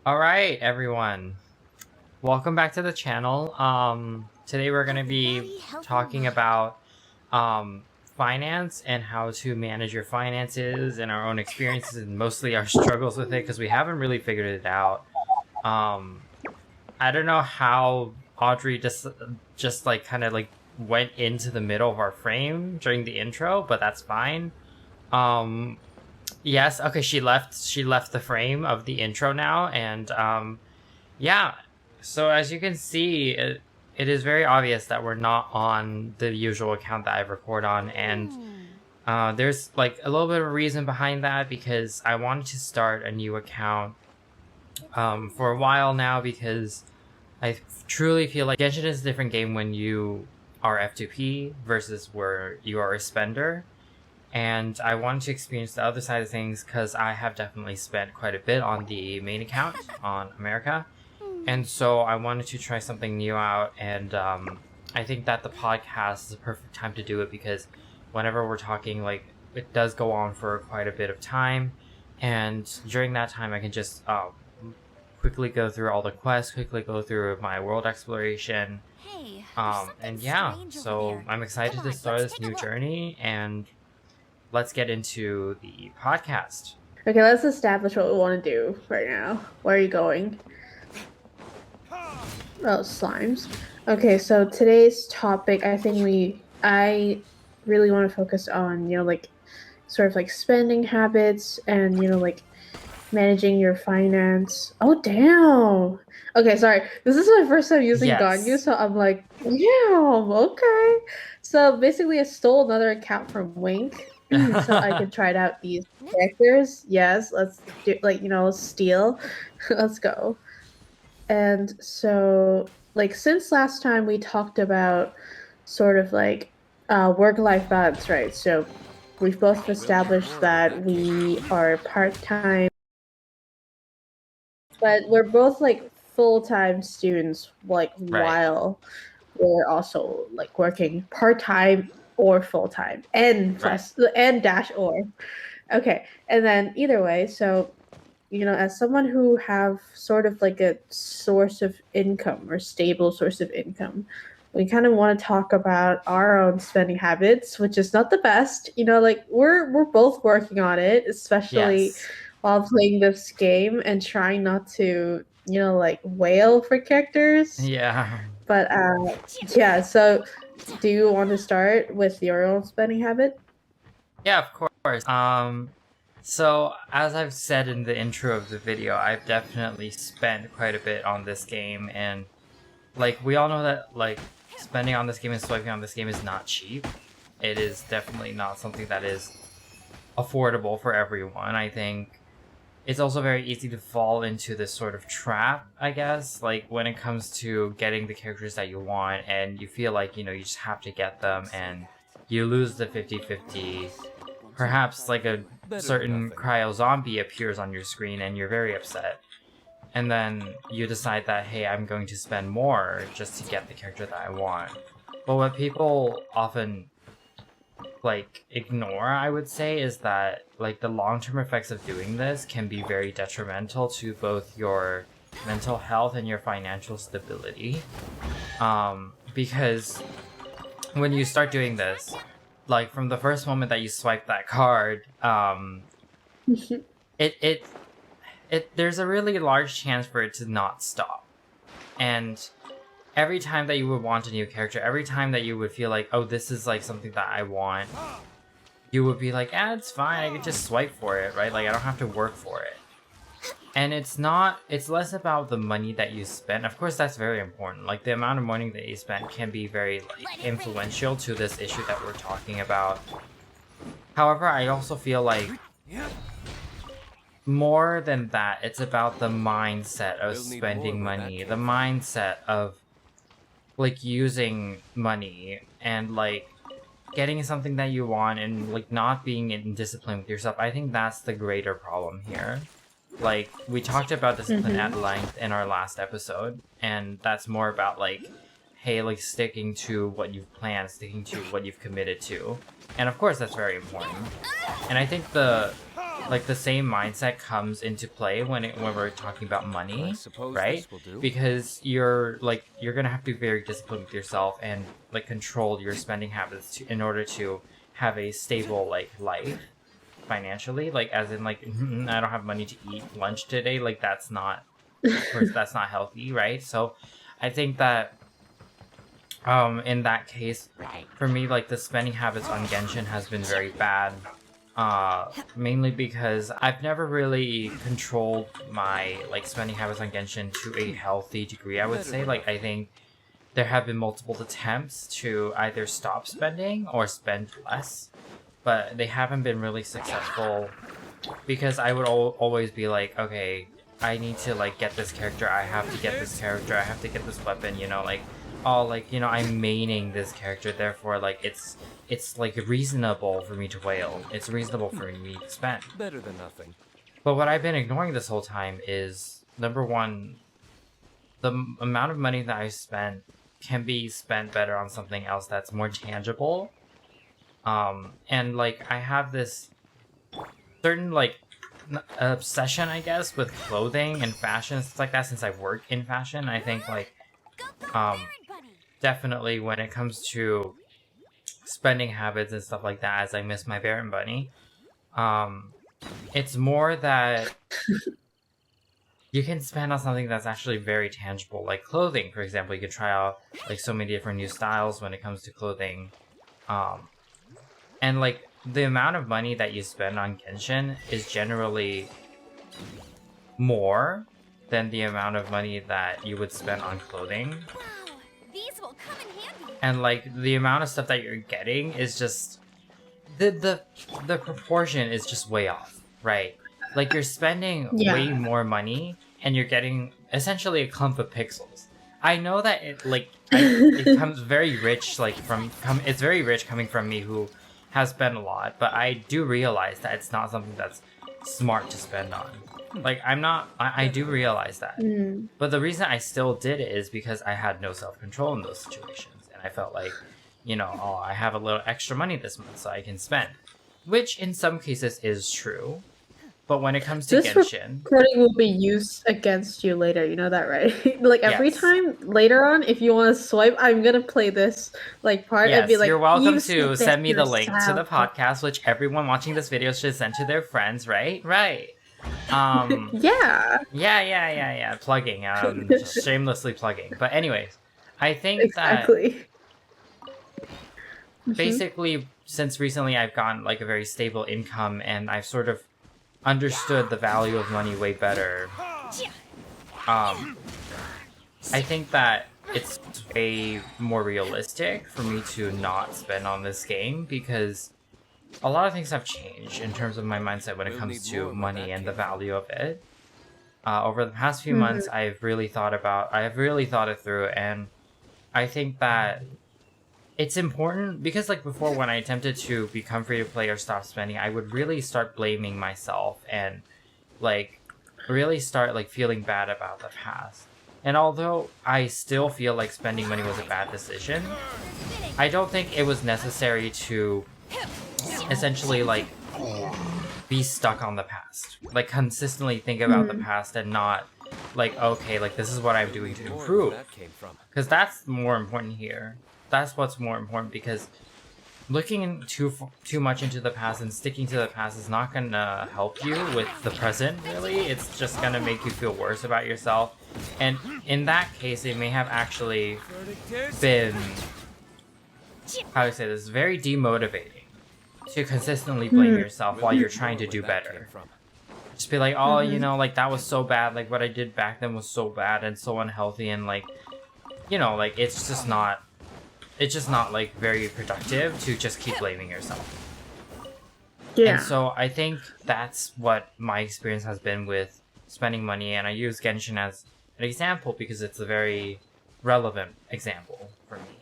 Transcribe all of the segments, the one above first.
All right, everyone. Welcome back to the channel. Today we're going to be talking about finance and how to manage your finances and our own experiences and mostly our struggles with it because we haven't really figured it out. I don't know how Audrey just like kind of like went into the middle of our frame during the intro, but that's fine. Yes, okay, she left the frame of the intro now, and yeah, so as you can see, it is very obvious that we're not on the usual account that I record on, and there's like a little bit of a reason behind that because I wanted to start a new account for a while now because I truly feel like Genshin is a different game when you are F2P versus where you are a spender. And I wanted to experience the other side of things because I have definitely spent quite a bit on the main account on America. And so I wanted to try something new out, and I think that the podcast is a perfect time to do it because whenever we're talking, like, it does go on for quite a bit of time, and during that time I can just quickly go through all the quests, quickly go through my world exploration, and yeah, so I'm excited to start this new journey, and let's get into the podcast. Okay, let's establish what we want to do right now. Where are you going? Oh, slimes. Okay, so today's topic, I really want to focus on, like, sort of like spending habits and, like, managing your finance. Oh, damn. Okay, sorry. This is my first time using Ganyu, so I'm like, damn, okay. So basically, I stole another account from Wink so I could try out these characters. Yes, let's do, like, steal. Let's go. And so, like, since last time we talked about sort of like work-life balance, right? So we've both established that we are part-time, but we're both like full-time students, like, while we're also like working part-time or full-time and plus and dash or. Okay, and then either way, so as someone who have sort of like a source of income or stable source of income, we kind of want to talk about our own spending habits, which is not the best. Like, we're both working on it, especially while playing this game and trying not to, like, wail for characters. Yeah. But yeah, so do you want to start with your own spending habit? Yeah, of course. So as I've said in the intro of the video, I've definitely spent quite a bit on this game, and like we all know that like spending on this game and swiping on this game is not cheap. It is definitely not something that is affordable for everyone. I think it's also very easy to fall into this sort of trap, I guess, like when it comes to getting the characters that you want and you feel like, you just have to get them and you lose the 50-50. Perhaps like a certain cryo zombie appears on your screen and you're very upset. And then you decide that, hey, I'm going to spend more just to get the character that I want. But what people often like ignore, I would say, is that like the long-term effects of doing this can be very detrimental to both your mental health and your financial stability. Because when you start doing this, like from the first moment that you swipe that card, there's a really large chance for it to not stop. And every time that you would want a new character, every time that you would feel like, oh, this is like something that I want, you would be like, it's fine, I could just swipe for it, right? Like, I don't have to work for it. And it's less about the money that you spend. Of course, that's very important. Like, the amount of money that you spend can be very like influential to this issue that we're talking about. However, I also feel like more than that, it's about the mindset of spending money, the mindset of like using money and like getting something that you want and like not being in discipline with yourself. I think that's the greater problem here. Like, we talked about discipline at length in our last episode, and that's more about like, hey, like sticking to what you've planned, sticking to what you've committed to. And of course that's very important. And I think the like the same mindset comes into play when we're talking about money, right? Because you're gonna have to be very disciplined with yourself and like control your spending habits in order to have a stable like life financially. Like as in like I don't have money to eat lunch today. Like that's not, of course, that's not healthy, right? So I think that in that case, for me, like the spending habits on Genshin has been very bad. Mainly because I've never really controlled my like spending habits on Genshin to a healthy degree, I would say. Like I think there have been multiple attempts to either stop spending or spend less, but they haven't been really successful because I would always be like, okay, I need to like get this character, I have to get this character, I have to get this weapon, you know, like all like, you know, I'm maining this character, therefore like it's like reasonable for me to whale. It's reasonable for me to spend. Better than nothing. But what I've been ignoring this whole time is, number one, the amount of money that I spent can be spent better on something else that's more tangible. And like I have this certain like obsession, I guess, with clothing and fashion, stuff like that, since I work in fashion. I think like definitely when it comes to spending habits and stuff like that, as I miss my Baron Bunny, it's more that you can spend on something that's actually very tangible, like clothing, for example. You can try out like so many different new styles when it comes to clothing, and like the amount of money that you spend on Genshin is generally more than the amount of money that you would spend on clothing. These will come in handy. And like the amount of stuff that you're getting is just the proportion is just way off, right? Like you're spending way more money and you're getting essentially a clump of pixels. I know that it comes very rich, like it's very rich coming from me who has spent a lot, but I do realize that it's not something that's smart to spend on. Like I do realize that. But the reason I still did it is because I had no self-control in those situations. And I felt like, you know, oh, I have a little extra money this month so I can spend. Which in some cases is true. But when it comes to Genshin, recording will be used against you later. You know that, right? Like every time later on, if you want to swipe, I'm gonna play this like part and be like, you're welcome to send me the link to the podcast, which everyone watching this video should send to their friends, right? Right. Yeah. Plugging, shamelessly plugging. But anyways, I think that basically, since recently I've gotten like a very stable income and I've sort of understood the value of money way better, I think that it's way more realistic for me to not spend on this game because a lot of things have changed in terms of my mindset when it comes to money and the value of it. Over the past few months, I have really thought it through, and I think that it's important because like before, when I attempted to become free to play or stop spending, I would really start blaming myself and like really start like feeling bad about the past. And although I still feel like spending money was a bad decision, I don't think it was necessary to essentially like be stuck on the past, like consistently think about the past and not like, okay, like this is what I'm doing to improve, because that's more important here. That's what's more important, because looking too much into the past and sticking to the past is not gonna help you with the present, really. It's just gonna make you feel worse about yourself, and in that case it may have actually been, how do I say this, very demotivating to consistently blame yourself while you're trying to do better. Just be like, oh, you know, like that was so bad, like what I did back then was so bad and so unhealthy, and like, you know, like it's just not like very productive to just keep blaming yourself. And so I think that's what my experience has been with spending money, and I use Genshin as an example because it's a very relevant example for me.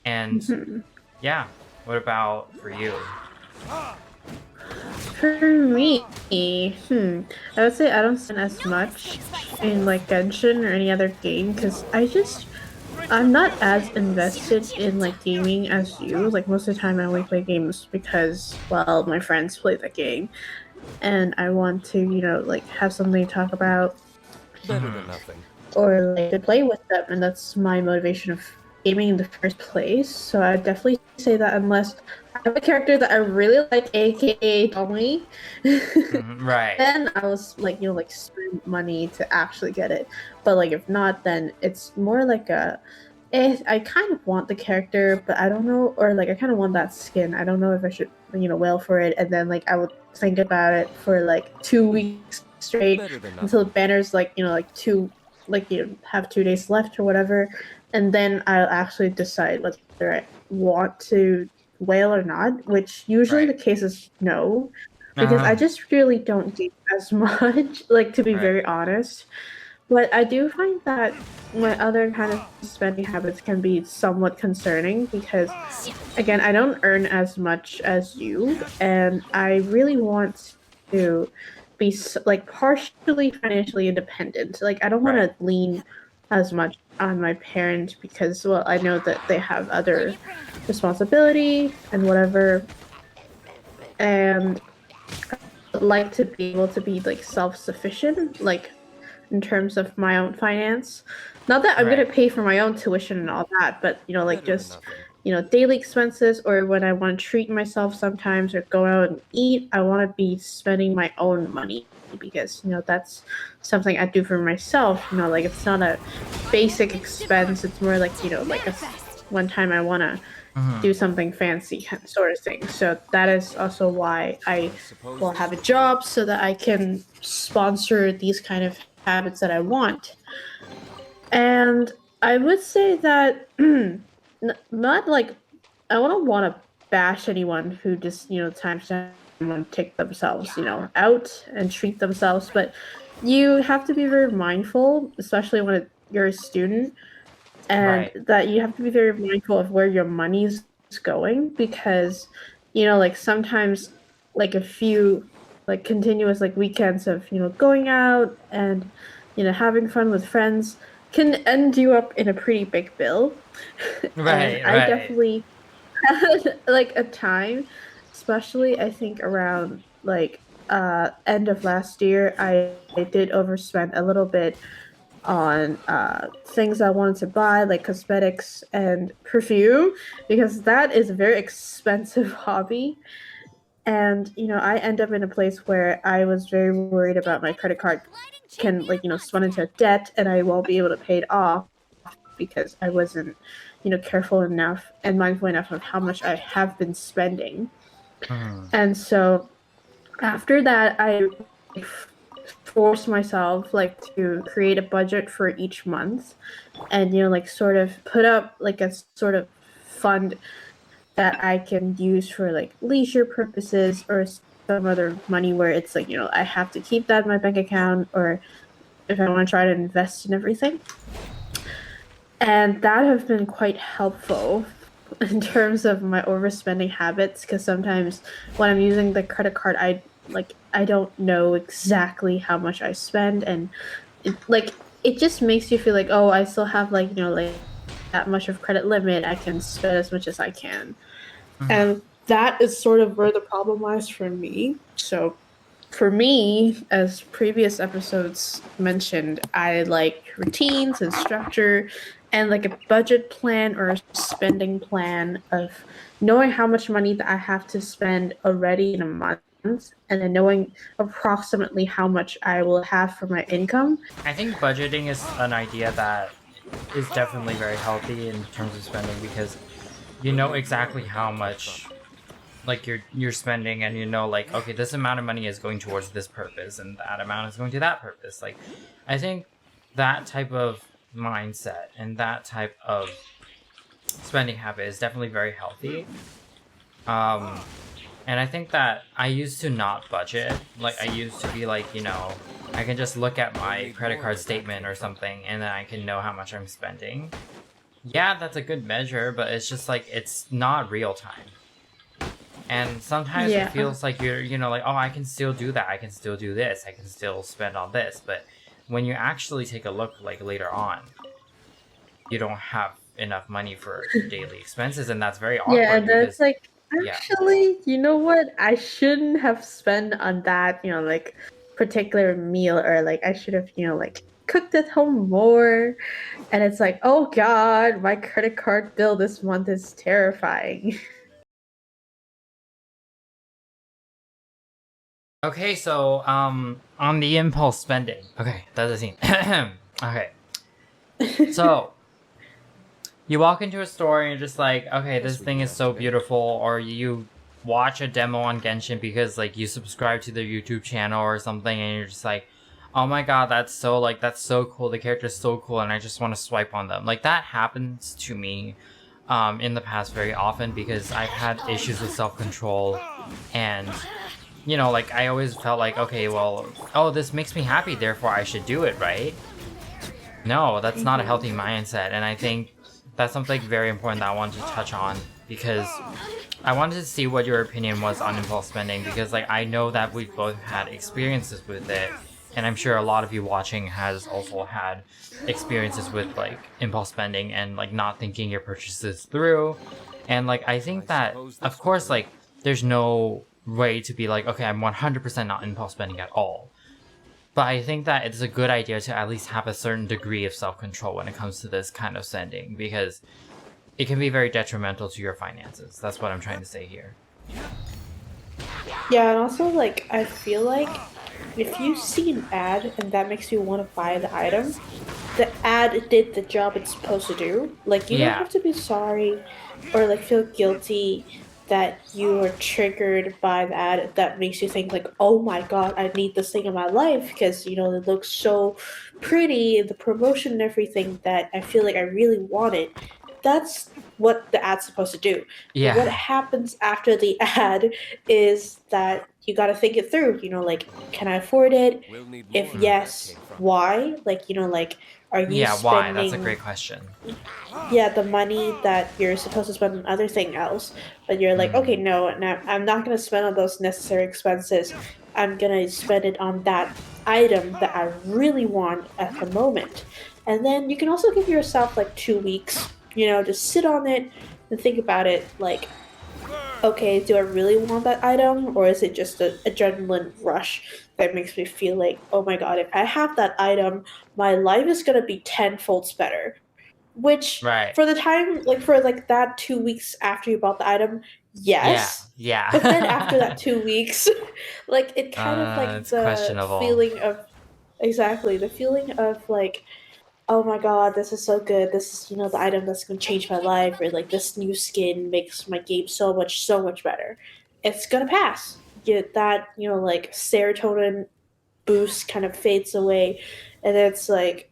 And yeah, what about for you? For me, I would say I don't spend as much in like Genshin or any other game because I'm not as invested in like gaming as you. Like most of the time I only play games because, well, my friends play the game. and I want to, like have something to talk about Better than nothing. or like to play with them, and that's my motivation of gaming in the first place. So I would definitely say that unless I have a character that I really like, aka Dolly, Right. then I was like, like spend money to actually get it. But like if not, then it's more like I kind of want the character, but I don't know, or like I kind of want that skin. I don't know if I should, wail for it, and then like I would think about it for like 2 weeks straight Better than until the nothing. banner's like, like have 2 days left or whatever, and then I'll actually decide whether I want to whale or not. Which usually the Right. case is no, because I just really don't game as much. Like to be Right. very honest, but I do find that my other kind of spending habits can be somewhat concerning because, again, I don't earn as much as you, and I really want to be like partially financially independent. Like I don't want Right. to lean as much on my parents because, well, I know that they have other responsibility and whatever, and I'd like to be able to be like self-sufficient, like in terms of my own finance. Not that I'm gonna Right. pay for my own tuition and all that, but like Better than just nothing. daily expenses, or when I want to treat myself sometimes or go out and eat, I want to be spending my own money because that's something I do for myself. Like it's not a basic expense. It's more like like one time I want to Mhm. do something fancy sort of thing. So that is also why I Suppose will this have a will do. job so that I can sponsor these kind of habits that I want. And I would say that not like I wouldn't want to bash anyone who just time to time want to take themselves out and treat themselves, but you have to be very mindful, especially when you're a student, and Right. that you have to be very mindful of where your money's going because like sometimes like a few like continuous like weekends of going out and having fun with friends can end you up in a pretty big bill. And Right. I Right. definitely had like a time, especially I think around like end of last year, I did overspend a little bit on things I wanted to buy, like cosmetics and perfume, because that is a very expensive hobby. And I end up in a place where I was very worried about my credit card Gliding can like champion swim into debt and I won't be able to pay it off because I wasn't careful enough and mindful enough of how much I have been spending. Mhm. And so after that, I forced myself like to create a budget for each month and like sort of put up like a sort of fund that I can use for like leisure purposes or some other money where it's like I have to keep that in my bank account, or if I want to try to invest in everything. And that have been quite helpful in terms of my overspending habits because sometimes when I'm using the credit card, I don't know exactly how much I spend, and it just makes you feel like, oh, I still have like like that much of credit limit. I can spend as much as I can, Mhm. and that is sort of where the problem lies for me. So for me, as previous episodes mentioned, I like routines and structure and like a budget plan or a spending plan of knowing how much money that I have to spend already in a month and then knowing approximately how much I will have for my income. I think budgeting is an idea that is definitely very healthy in terms of spending because you know exactly how much like you're spending, and like, okay, this amount of money is going towards this purpose and that amount is going to that purpose. Like I think that type of mindset and that type of spending habit is definitely very healthy. um and I think that I used to not budget. Like I used to be like, I can just look at my Need credit more card where that statement came or from. something and then I can know how much I'm spending. Yeah, that's a good measure, but it's just like it's not real time. And sometimes it Yeah. feels like you're, like, oh, I can still do that. I can still do this. I can still spend on this. But when you actually take a look, like later on, you don't have enough money for your daily expenses, and that's very Yeah, awkward and that's because like Yeah. Actually, you know what? I shouldn't have spent on that, like particular meal, or like I should have, like cooked at home more. And it's like, oh God, my credit card bill this month is terrifying. Okay, so on the impulse spending. Okay, that's the scene. Okay, so you walk into a store and you're just like, okay, this thing is so beautiful, or you watch a demo on Genshin because like you subscribe to their YouTube channel or something, and you're just like, oh my god, that's so cool. The character's so cool, and I just want to swipe on them. Like that happens to me, in the past very often because I've had issues with self control, and like I always felt like, okay, well, oh, this makes me happy, therefore I should do it, right? No, that's not a healthy mindset, and I think that's something very important that I wanted to touch on because I wanted to see what your opinion was on impulse spending because like I know that we've both had experiences with it, and I'm sure a lot of you watching has also had experiences with like impulse spending and like not thinking your purchases through. And like I think that of course like there's no way to be like, okay, I'm 100% not impulse spending at all. But I think that it's a good idea to at least have a certain degree of self-control when it comes to this kind of sending because it can be very detrimental to your finances. That's what I'm trying to say here. Yeah, and also like I feel like if you see an ad and that makes you want to buy the item, the ad did the job it's supposed to do. Like you don't Yeah, have to be sorry or like feel guilty that you are triggered by the ad that makes you think like, oh my god, I need this thing in my life because it looks so pretty, the promotion and everything that I feel like I really want it. That's what the ad's supposed to do. But what yeah, happens after the ad is that you got to think it through. Like, can I afford it? If mm. yes, why? Like, are you Yeah. Why? That's a spending, great question. yeah, the money that you're supposed to spend on other thing else, but you're like, okay, Mm. no, I'm not gonna spend on those necessary expenses. I'm gonna spend it on that item that I really want at the moment. And then you can also give yourself like 2 weeks, just sit on it and think about it. Like, okay, do I really want that item, or is it just an adrenaline rush that makes me feel like, oh my god, if I have that item, my life is gonna be tenfold better. Which Right. for the time, like for like that 2 weeks after you bought the item, Yeah. yes. But then after Yeah. that 2 weeks, like it kind of like It's the questionable. feeling of exactly the feeling of like, oh my god, this is so good. This is, the item that's gonna change my life, or like this new skin makes my game so much better. It's gonna pass. Get that, like serotonin boost kind of fades away, and it's like,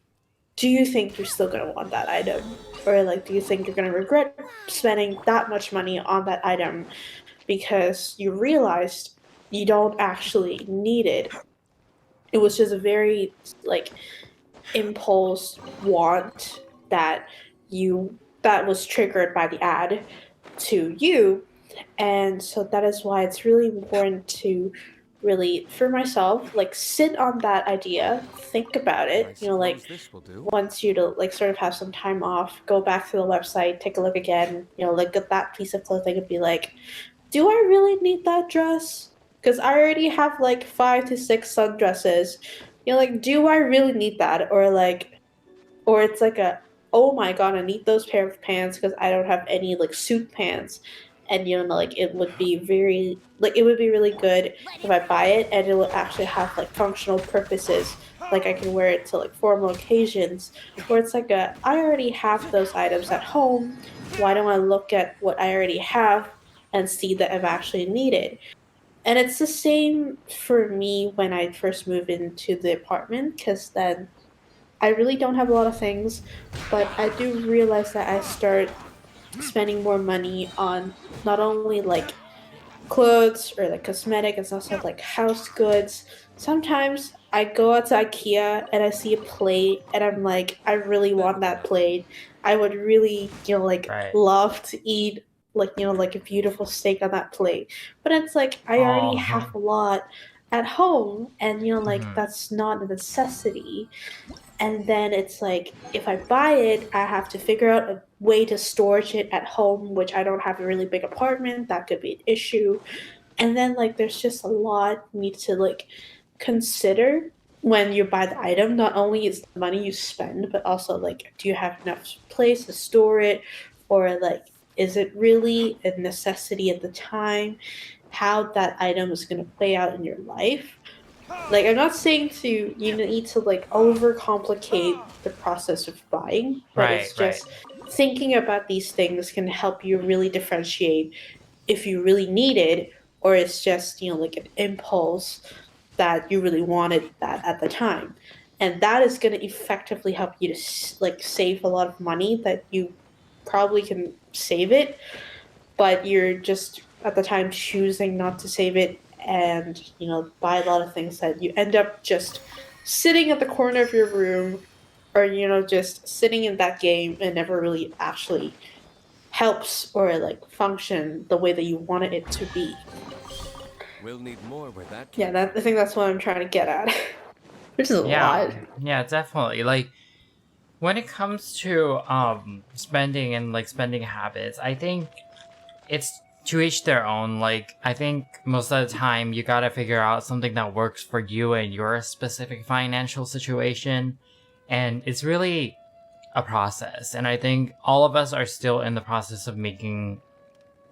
do you think you're still gonna want that item? Or like do you think you're gonna regret spending that much money on that item because you realized you don't actually need it? It was just a very like impulse want that that was triggered by the ad to you. And so that is why it's really important to really, for myself, like sit on that idea, think about it, like wants you to like sort of have some time off, go back to the website, take a look again, look at that piece of clothing and be like, do I really need that dress? Because I already have like 5 to 6 sundresses. Like, do I really need that? Or it's like a, oh my god, I need those pair of pants because I don't have any like suit pants. And like it would be very like it would be really good Let if it I buy rip. it and it will actually have like functional purposes. Like I can wear it to like formal occasions where it's like a, I already have those items at home. Why don't I look at what I already have and see that I've actually needed? And it's the same for me when I first moved into the apartment because then I really don't have a lot of things, but I do realize that I start spending more money on not only like clothes or like cosmetic, it's also like house goods. Sometimes I go out to IKEA and I see a plate and I'm like, I really want that plate. I would really, like Right. love to eat like, like a beautiful steak on that plate. But it's like I already have Oh. a lot at home and like Mhm. that's not a necessity. And then it's like, if I buy it, I have to figure out a way to storage it at home, which I don't have a really big apartment. That could be an issue. And then like there's just a lot you need to like consider when you buy the item. Not only is the money you spend, but also like, do you have enough place to store it, or like, is it really a necessity at the time? How that item is going to play out in your life. Like, I'm not saying to you need to like overcomplicate the process of buying, but Right, it's right. just thinking about these things can help you really differentiate if you really need it, or it's just, like an impulse that you really wanted that at the time. And that is going to effectively help you to like save a lot of money that you probably can save it, but you're just at the time choosing not to save it, and buy a lot of things that you end up just sitting at the corner of your room, or just sitting in that game and never really actually helps or like function the way that you wanted it to be. We'll need more where that Yeah, came that I from. think that's what I'm trying to get at. Which is a Yeah, lot. yeah, definitely. Like, when it comes to spending and like spending habits, I think it's to each their own. Like, I think most of the time you gotta figure out something that works for you and your specific financial situation. And it's really a process. And I think all of us are still in the process of making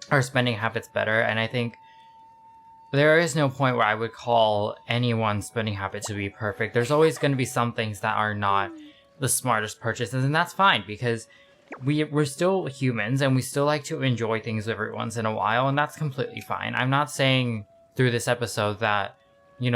our spending habits better. And I think there is no point where I would call anyone's spending habit to be perfect. There's always going to be some things that are not the smartest purchases, and that's fine because we're still humans and we still like to enjoy things every once in a while, and that's completely fine. I'm not saying through this episode that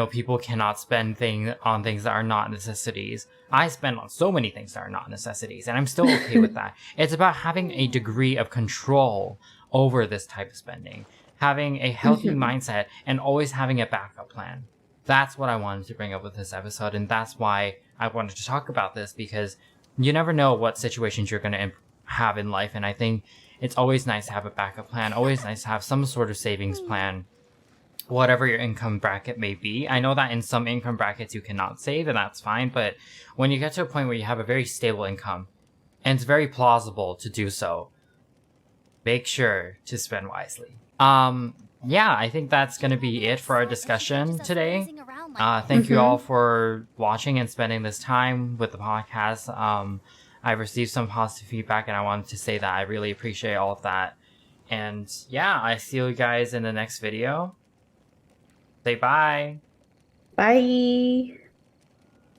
people cannot spend on things that are not necessities. I spend on so many things that are not necessities, and I'm still okay with that. It's about having a degree of control over this type of spending, having a healthy Mhm. mindset, and always having a backup plan. That's what I wanted to bring up with this episode, and that's why I wanted to talk about this, because you never know what situations you're going to have in life, and I think it's always nice to have a backup plan, always nice to have some sort of savings plan, whatever your income bracket may be. I know that in some income brackets you cannot save, and that's fine, but when you get to a point where you have a very stable income, and it's very plausible to do so, make sure to spend wisely. Yeah, I think that's going to be it for our discussion today. Thank you all for watching and spending this time with the podcast. I've received some positive feedback, and I wanted to say that I really appreciate all of that. And yeah, I see you guys in the next video. Say bye. Bye.